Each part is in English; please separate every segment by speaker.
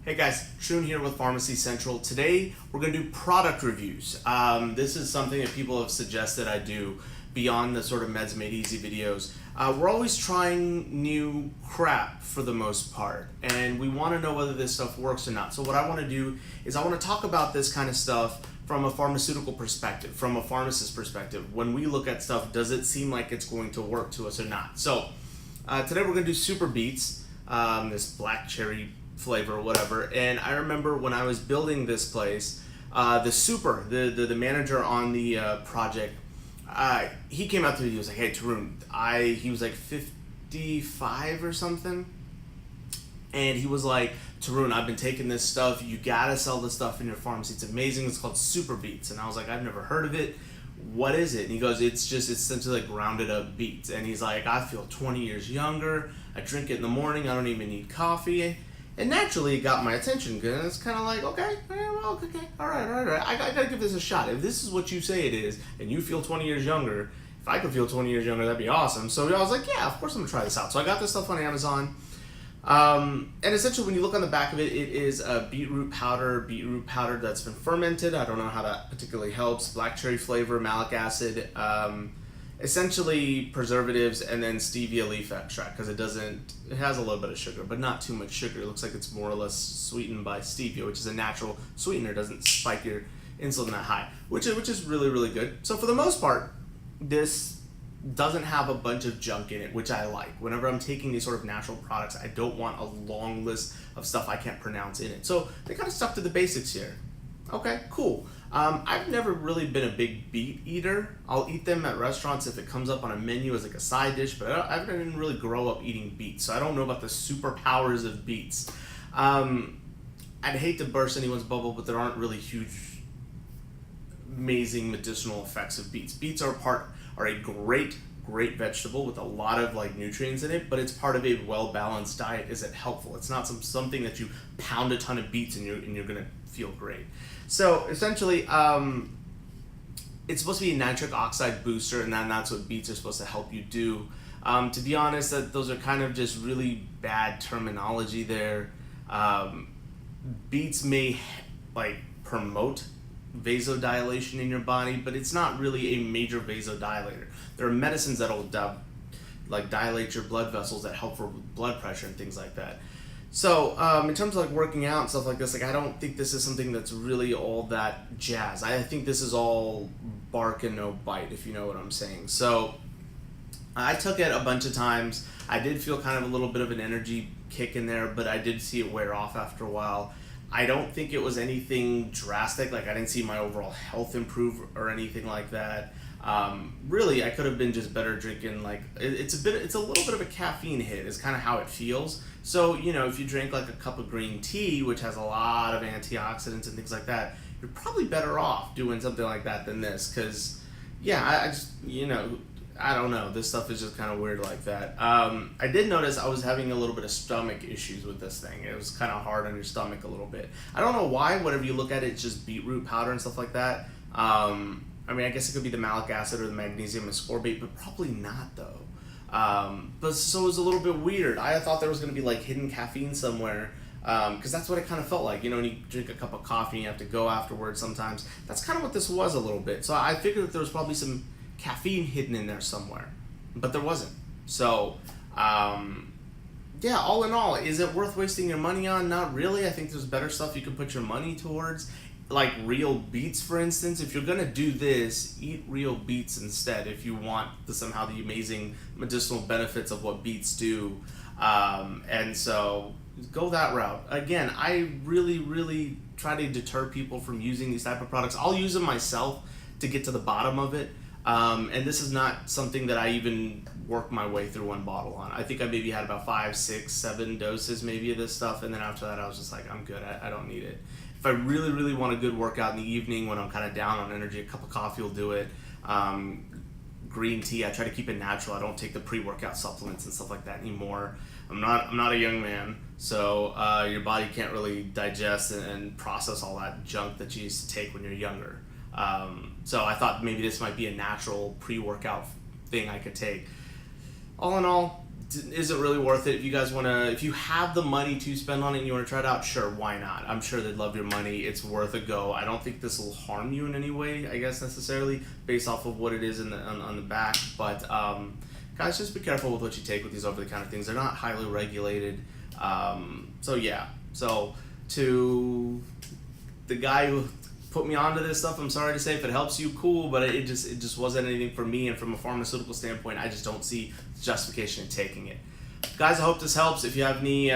Speaker 1: Hey guys, Shun here with Pharmacy Central. Today we're going to do product reviews. This is something that people have suggested I do beyond the sort of Meds Made Easy videos. We're always trying new crap for the most part, and we want to know whether this stuff works or not. So what I want to do is I want to talk about this kind of stuff from a pharmaceutical perspective, from a pharmacist perspective. When we look at stuff, does it seem like it's going to work to us or not? So today we're going to do Super Beets, this black cherry flavor, whatever. And I remember when I was building this place, the manager on the project, he came out to me. He was like, "Hey, Tarun," he was like 55 or something, and he was like, "Tarun, I've been taking this stuff. You gotta sell this stuff in your pharmacy. It's amazing. It's called Super Beets." And I was like, "I've never heard of it. What is it?" And he goes, it's essentially like grounded up beets. And he's like, "I feel 20 years younger. I drink it in the morning. I don't even need coffee." And naturally, it got my attention because it's kind of like, okay, all right. I gotta give this a shot. If this is what you say it is, and you feel 20 years younger, if I could feel 20 years younger, that'd be awesome. So I was like, yeah, of course I'm gonna try this out. So I got this stuff on Amazon. And essentially, when you look on the back of it, it is a beetroot powder that's been fermented. I don't know how that particularly helps. Black cherry flavor, malic acid, essentially preservatives, and then stevia leaf extract because it has a little bit of sugar, but not too much sugar. It looks like it's more or less sweetened by stevia, which is a natural sweetener. It doesn't spike your insulin that high, which is really, really good. So for the most part, this doesn't have a bunch of junk in it, which I like. Whenever I'm taking these sort of natural products, I don't want a long list of stuff I can't pronounce in it. So they kind of stuck to the basics here. Okay, cool. I've never really been a big beet eater. I'll eat them at restaurants if it comes up on a menu as like a side dish, but I didn't really grow up eating beets, so I don't know about the superpowers of beets. I'd hate to burst anyone's bubble, but there aren't really huge, amazing medicinal effects of beets. Beets are a great vegetable with a lot of like nutrients in it, but it's part of a well-balanced diet. Is it helpful? It's not something that you pound a ton of beets and you're gonna feel great. So essentially, it's supposed to be a nitric oxide booster, and that's what beets are supposed to help you do. To be honest, those are kind of just really bad terminology there. Beets may like promote vasodilation in your body, but it's not really a major vasodilator. There are medicines that'll dilate your blood vessels that help for blood pressure and things like that. So in terms of like working out and stuff like this, like I don't think this is something that's really all that jazz. I think this is all bark and no bite, if you know what I'm saying. So I took it a bunch of times. I did feel kind of a little bit of an energy kick in there, but I did see it wear off after a while. I don't think it was anything drastic. Like I didn't see my overall health improve or anything like that. Really, I could have been just better drinking. Like it's a little bit of a caffeine hit. Is kind of how it feels. So if you drink like a cup of green tea, which has a lot of antioxidants and things like that, you're probably better off doing something like that than this. Because I just I don't know. This stuff is just kind of weird like that. I did notice I was having a little bit of stomach issues with this thing. It was kind of hard on your stomach a little bit. I don't know why. Whenever you look at it, it's just beetroot powder and stuff like that. I guess it could be the malic acid or the magnesium ascorbate, but probably not though. But so it was a little bit weird. I thought there was going to be like hidden caffeine somewhere. Because that's what it kind of felt like. When you drink a cup of coffee and you have to go afterwards sometimes. That's kind of what this was a little bit. So I figured that there was probably some caffeine hidden in there somewhere, but there wasn't. So all in all, is it worth wasting your money on? Not really. I think there's better stuff you can put your money towards, like real beets, for instance. If you're gonna do this, eat real beets instead if you want somehow the amazing medicinal benefits of what beets do. And so go that route. Again, I really try to deter people from using these type of products. I'll use them myself to get to the bottom of it. And this is not something that I even work my way through one bottle on. I think I maybe had about 5, 6, 7 doses maybe of this stuff, and then after that I was just like, I'm good, I don't need it. If I really want a good workout in the evening when I'm kind of down on energy, a cup of coffee will do it. Green tea, I try to keep it natural. I don't take the pre-workout supplements and stuff like that anymore. I'm not a young man, so your body can't really digest and process all that junk that you used to take when you're younger. So I thought maybe this might be a natural pre-workout thing I could take. All in all, is it really worth it? If you guys want to, if you have the money to spend on it and you want to try it out, sure, why not? I'm sure they'd love your money. It's worth a go. I don't think this will harm you in any way, I guess, necessarily, based off of what it is on the back. But guys, just be careful with what you take with these over-the-counter things. They're not highly regulated. So yeah. So to the guy who put me onto this stuff, I'm sorry to say, if it helps you, cool, but it just wasn't anything for me, and from a pharmaceutical standpoint, I just don't see justification in taking it. Guys, I hope this helps. If you have any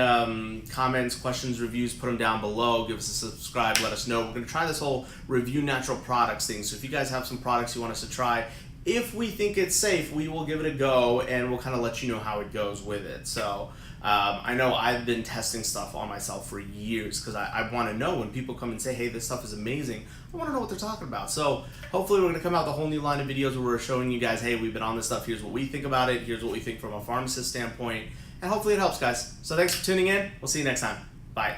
Speaker 1: comments, questions, reviews, put them down below. Give us a subscribe, let us know. We're going to try this whole review natural products thing, so if you guys have some products you want us to try, if we think it's safe, we will give it a go, and we'll kind of let you know how it goes with it. So I know I've been testing stuff on myself for years because I want to know when people come and say, hey, this stuff is amazing. I want to know what they're talking about. So hopefully we're going to come out with a whole new line of videos where we're showing you guys, hey, we've been on this stuff. Here's what we think about it. Here's what we think from a pharmacist standpoint. And hopefully it helps, guys. So thanks for tuning in. We'll see you next time. Bye.